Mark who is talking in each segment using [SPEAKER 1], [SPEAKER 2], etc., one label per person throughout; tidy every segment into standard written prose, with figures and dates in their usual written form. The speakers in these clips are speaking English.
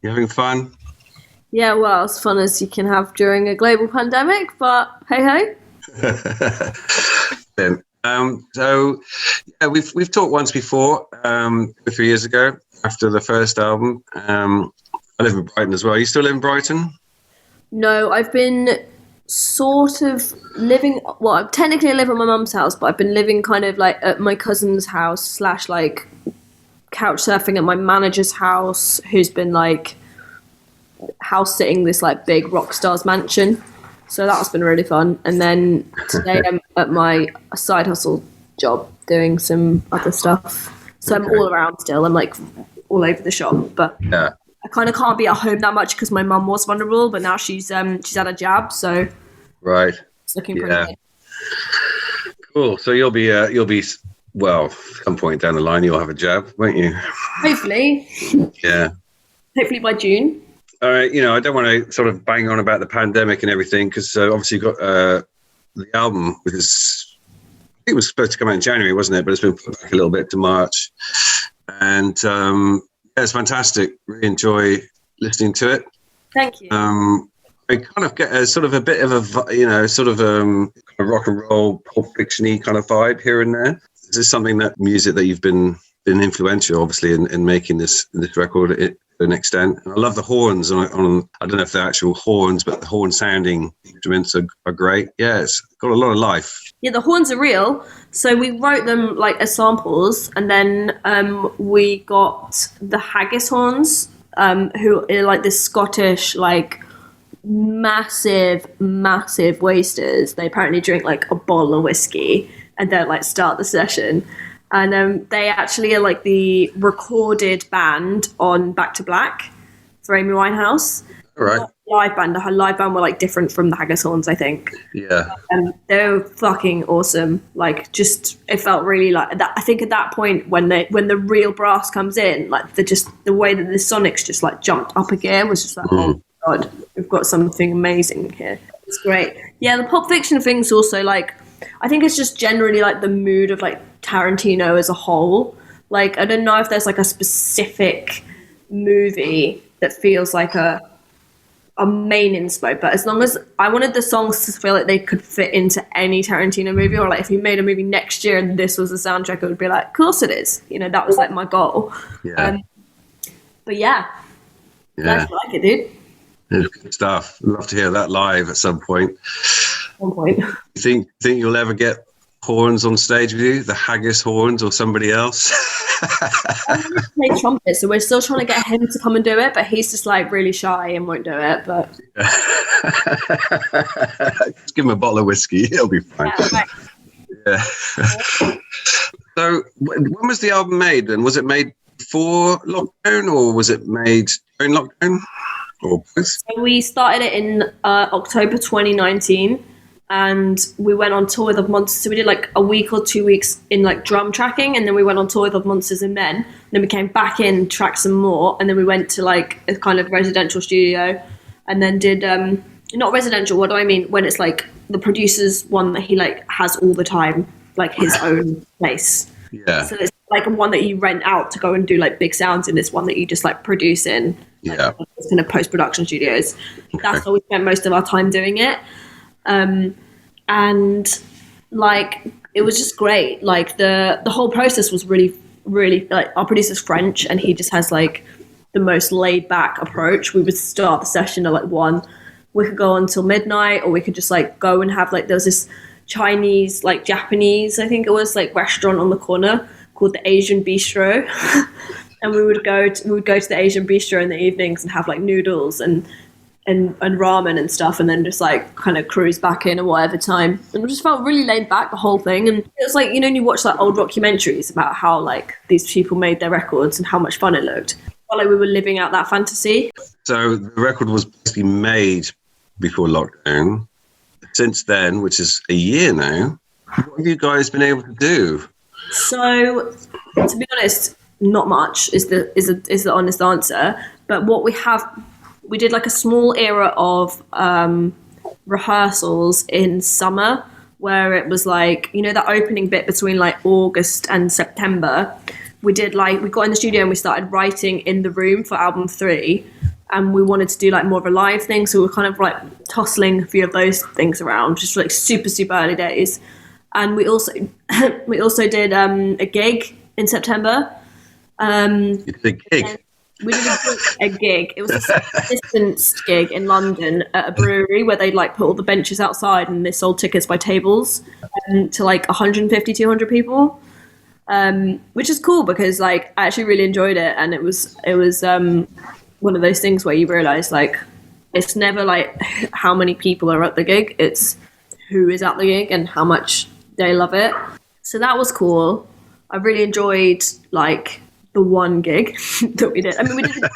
[SPEAKER 1] You having fun?
[SPEAKER 2] Yeah, well, as fun as you can have during a global pandemic, but hey.
[SPEAKER 1] We've talked once before, 3 years ago, after the first album. I live in Brighton as well. You still live in Brighton?
[SPEAKER 2] No, I've been sort of living. Well, technically I live at my mum's house, but I've been living kind of like at my cousin's house / like couch surfing at my manager's house, who's been like house sitting this like big rock star's mansion. So that's been really fun. And then today I'm at my side hustle job doing some other stuff. So I'm all around still. I'm like all over the shop, but
[SPEAKER 1] yeah.
[SPEAKER 2] I kind of can't be at home that much because my mum was vulnerable, but now she's had a jab, so
[SPEAKER 1] right.
[SPEAKER 2] It's looking pretty good.
[SPEAKER 1] Cool. So you'll be well, some point down the line you'll have a jab, won't you?
[SPEAKER 2] Hopefully.
[SPEAKER 1] Yeah.
[SPEAKER 2] Hopefully by June.
[SPEAKER 1] All right, I don't want to sort of bang on about the pandemic and everything because obviously you've got the album, which is, I think it was supposed to come out in January, wasn't it? But it's been put back a little bit to March. And it's fantastic. Really enjoy listening to it.
[SPEAKER 2] Thank you.
[SPEAKER 1] I kind of get a sort of a bit of a, sort of kind of rock and roll, Pulp Fiction-y kind of vibe here and there. Is this something that music that you've been influential, obviously, in making this record to an extent? And I love the horns on I don't know if they're actual horns, but the horn sounding instruments are great. Yeah, it's got a lot of life.
[SPEAKER 2] Yeah, the horns are real. So we wrote them like as samples, and then we got the haggis horns, who are like this Scottish like massive wasters. They apparently drink like a bottle of whiskey and then like start the session. And they actually are like the recorded band on Back to Black for Amy Winehouse.
[SPEAKER 1] All right.
[SPEAKER 2] Live band. Her live band were like different from the Haggis horns, I think.
[SPEAKER 1] Yeah.
[SPEAKER 2] They were fucking awesome. Like, just it felt really like that. I think at that point when the real brass comes in, like the way that the sonics just like jumped up again was just like, oh my god, we've got something amazing here. It's great. Yeah, the Pulp Fiction thing's also like, I think it's just generally like the mood of like Tarantino as a whole. Like, I don't know if there's like a specific movie that feels like a main inspo, but as long as I wanted the songs to feel like they could fit into any Tarantino movie, or like if he made a movie next year and this was the soundtrack, it would be like, of course it is. That was like my goal.
[SPEAKER 1] Yeah.
[SPEAKER 2] But yeah. Glad you like it, dude.
[SPEAKER 1] It's good stuff. I'd love to hear that live at some point. You think you'll ever get horns on stage with you? The Haggis horns or somebody else?
[SPEAKER 2] I'm going to play trumpet, so we're still trying to get him to come and do it, but he's just like really shy and won't do it. But
[SPEAKER 1] just give him a bottle of whiskey, it'll be fine. Yeah. So when was the album made? And was it made before lockdown or was it made during lockdown? Or both?
[SPEAKER 2] So we started it in October 2019. And we went on tour with Monsters. So we did like a week or 2 weeks in like drum tracking, and then we went on tour with Monsters and Men. And then we came back in, tracked some more, and then we went to like a kind of residential studio, and then did not residential. What do I mean? When it's like the producer's one that he like has all the time, like his own place.
[SPEAKER 1] Yeah.
[SPEAKER 2] So it's like one that you rent out to go and do like big sounds, and it's one that you just like produce in.
[SPEAKER 1] Yeah.
[SPEAKER 2] Like, kind of post-production studios. That's how we spent most of our time doing it. And like it was just great. Like the whole process was really like, our producer's French, and he just has like the most laid back approach. We would start the session at like 1. We could go until midnight, or we could just like go and have like, there was this Chinese, like Japanese, I think it was, like restaurant on the corner called the Asian Bistro. And we would go to the Asian Bistro in the evenings and have like noodles and ramen and stuff, and then just like kind of cruise back in at whatever time. And it just felt really laid back, the whole thing. And it was like, you watch like old documentaries about how like these people made their records and how much fun it looked. I felt like we were living out that fantasy.
[SPEAKER 1] So the record was basically made before lockdown. Since then, which is a year now, what have you guys been able to do?
[SPEAKER 2] So, to be honest, not much is the honest answer. But what we did like a small era of rehearsals in summer, where it was like, that opening bit between like August and September. We got in the studio and we started writing in the room for album 3. and we wanted to do like more of a live thing, so we were kind of like tossling a few of those things around, just like super early days. And we also did a gig in September.
[SPEAKER 1] You did a gig?
[SPEAKER 2] We did a gig. It was a distanced gig in London at a brewery where they'd like put all the benches outside and they sold tickets by tables to like 150, 200 people, which is cool because like I actually really enjoyed it. And it was one of those things where you realize like it's never like how many people are at the gig, it's who is at the gig and how much they love it. So that was cool. I really enjoyed like the one gig that we did. I mean, we did it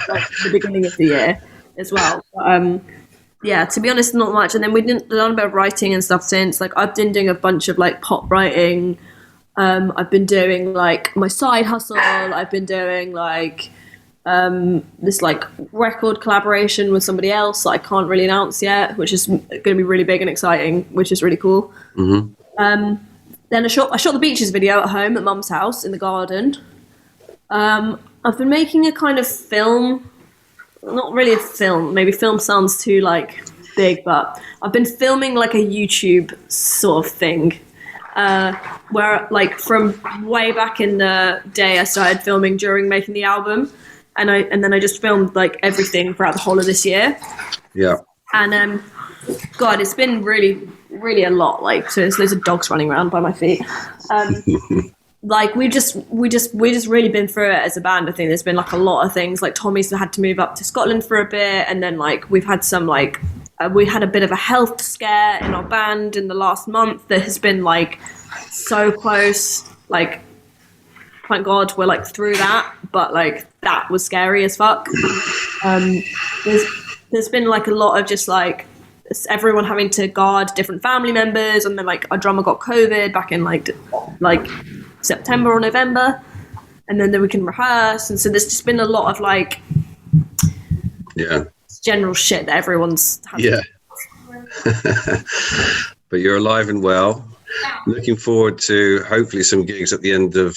[SPEAKER 2] like the beginning of the year as well. But, yeah, to be honest, not much. And then we've done a bit of writing and stuff since. Like I've been doing a bunch of like pop writing. I've been doing like my side hustle. I've been doing like this like record collaboration with somebody else that I can't really announce yet, which is going to be really big and exciting, which is really cool.
[SPEAKER 1] Mm-hmm.
[SPEAKER 2] Then I shot the Beaches video at home at Mum's house in the garden. I've been making a kind of film, not really a film, maybe film sounds too like big, but I've been filming like a YouTube sort of thing, where like from way back in the day I started filming during making the album, and then I just filmed like everything throughout the whole of this year.
[SPEAKER 1] Yeah.
[SPEAKER 2] And God, it's been really a lot. Like, so there's loads of dogs running around by my feet. Like we just really been through it as a band. I think there's been like a lot of things. Like Tommy's had to move up to Scotland for a bit, and then like we've had some like we had a bit of a health scare in our band in the last month that has been like so close. Like, thank God we're like through that, but like that was scary as fuck. There's been like a lot of just like everyone having to guard different family members, and then like our drummer got COVID back in like September or November, and then we can rehearse, and so there's just been a lot of like general shit that everyone's had.
[SPEAKER 1] But you're alive and well. Looking forward to hopefully some gigs at the end of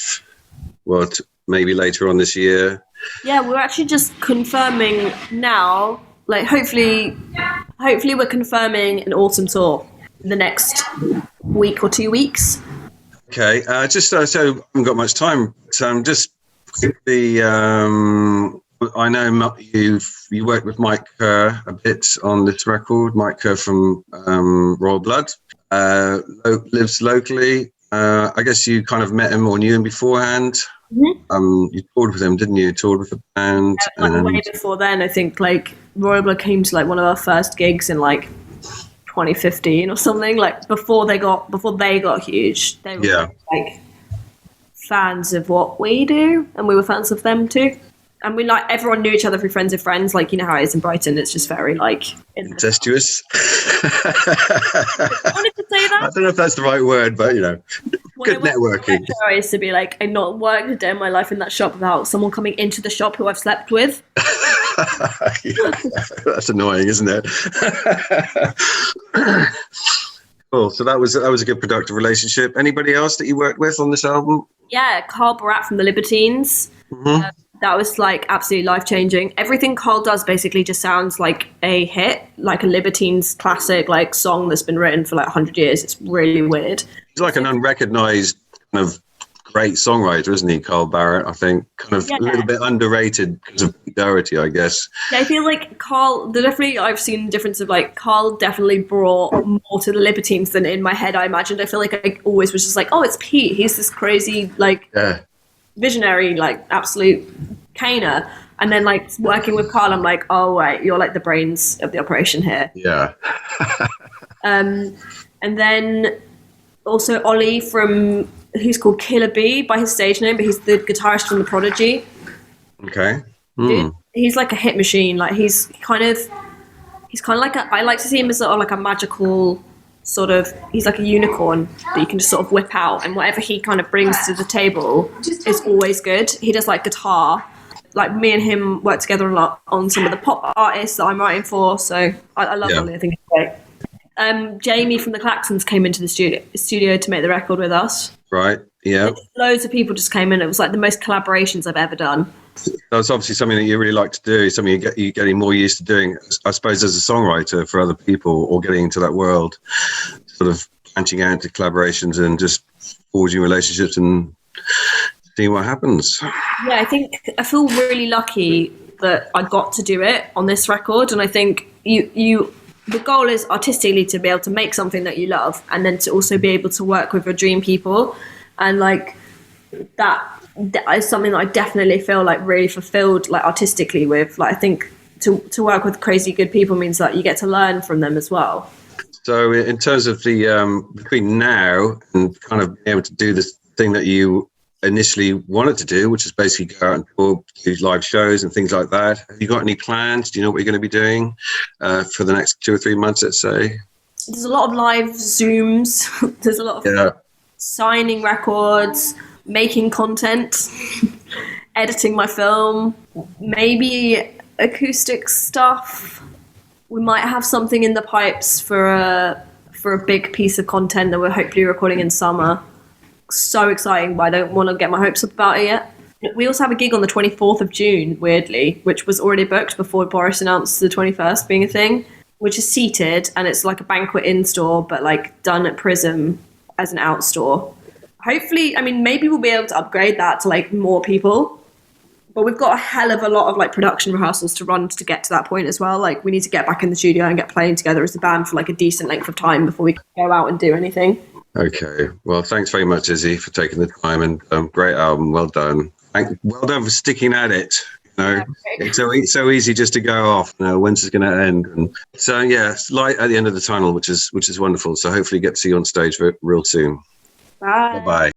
[SPEAKER 1] maybe later on this year.
[SPEAKER 2] Yeah, we're actually just confirming now, like hopefully we're confirming an autumn tour in the next week or 2 weeks.
[SPEAKER 1] Okay, just so I haven't got much time, so I'm just quickly. I know you worked with Mike Kerr a bit on this record. Mike Kerr from Royal Blood lives locally. I guess you kind of met him or knew him beforehand. Mm-hmm. You toured with him, didn't you? Toured with the band.
[SPEAKER 2] Yeah, like way before then, I think like Royal Blood came to like one of our first gigs in like 2015 or something, like before they got huge. They were like fans of what we do, and we were fans of them too. And we like everyone knew each other through friends of friends, like you know how it is in Brighton. It's just very like
[SPEAKER 1] incestuous.
[SPEAKER 2] I wanted to say that.
[SPEAKER 1] I don't know if that's the right word, but you know, good networking.
[SPEAKER 2] I used to be like, I've not worked a day in my life in that shop without someone coming into the shop who I've slept with.
[SPEAKER 1] That's annoying, isn't it? Cool. So that was a good productive relationship. Anybody else that you worked with on this album?
[SPEAKER 2] Yeah, Carl Barat from the Libertines. Mm-hmm. That was like absolutely life-changing. Everything Carl does basically just sounds like a hit, like a Libertines classic, like song that's been written for like 100 years. It's really weird. He's
[SPEAKER 1] like an unrecognized kind of great songwriter, isn't he, Carl Barrett? I think kind of a little bit underrated because of Doherty, I guess.
[SPEAKER 2] Yeah, I feel like Carl, I've seen the difference of like Carl definitely brought more to the Libertines than in my head I imagined. I feel like I always was just like, oh, it's Pete. He's this crazy like visionary, like absolute caner. And then like working with Carl, I'm like, oh wait, you're like the brains of the operation here.
[SPEAKER 1] Yeah.
[SPEAKER 2] And then also Ollie from, who's called Killer B by his stage name, but he's the guitarist from The Prodigy.
[SPEAKER 1] Okay.
[SPEAKER 2] Dude, he's like a hit machine. Like he's kind of like I like to see him as sort of like a magical sort of, he's like a unicorn that you can just sort of whip out, and whatever he kind of brings to the table is always good. He does like guitar. Like me and him work together a lot on some of the pop artists that I'm writing for, so I love Ollie. I think he's great. Jamie from the Claxons came into the studio to make the record with us.
[SPEAKER 1] Right. Yeah.
[SPEAKER 2] Loads of people just came in. It was like the most collaborations I've ever done.
[SPEAKER 1] That's obviously something that you really like to do, something you're getting more used to doing, I suppose, as a songwriter for other people, or getting into that world, sort of branching out into collaborations and just forging relationships and seeing what happens.
[SPEAKER 2] Yeah, I feel really lucky that I got to do it on this record. And I think the goal is artistically to be able to make something that you love, and then to also be able to work with your dream people. And like that is something that I definitely feel like really fulfilled, like artistically with. Like I think to work with crazy good people means that you get to learn from them as well.
[SPEAKER 1] So in terms of the between now and kind of being able to do this thing that you initially wanted to do, which is basically go out and tour, do live shows and things like that, have you got any plans? Do you know what you're going to be doing for the next 2 or 3 months, let's say?
[SPEAKER 2] There's a lot of live Zooms. There's a lot of signing records, making content, editing my film, maybe acoustic stuff. We might have something in the pipes for a big piece of content that we're hopefully recording in summer. So exciting, but I don't want to get my hopes up about it yet. We also have a gig on the 24th of June, weirdly, which was already booked before Boris announced the 21st being a thing, which is seated, and it's like a banquet in-store, but like done at Prism as an out-store. Hopefully, I mean, maybe we'll be able to upgrade that to like more people, but we've got a hell of a lot of like production rehearsals to run to get to that point as well. Like we need to get back in the studio and get playing together as a band for like a decent length of time before we can go out and do anything.
[SPEAKER 1] Okay. Well, thanks very much, Izzy, for taking the time, and great album. Well done. Well done for sticking at it. You know, it's so easy just to go off. You know, when's it going to end? And so yeah, it's light at the end of the tunnel, which is wonderful. So hopefully get to see you on stage real soon.
[SPEAKER 2] Bye.
[SPEAKER 1] Bye.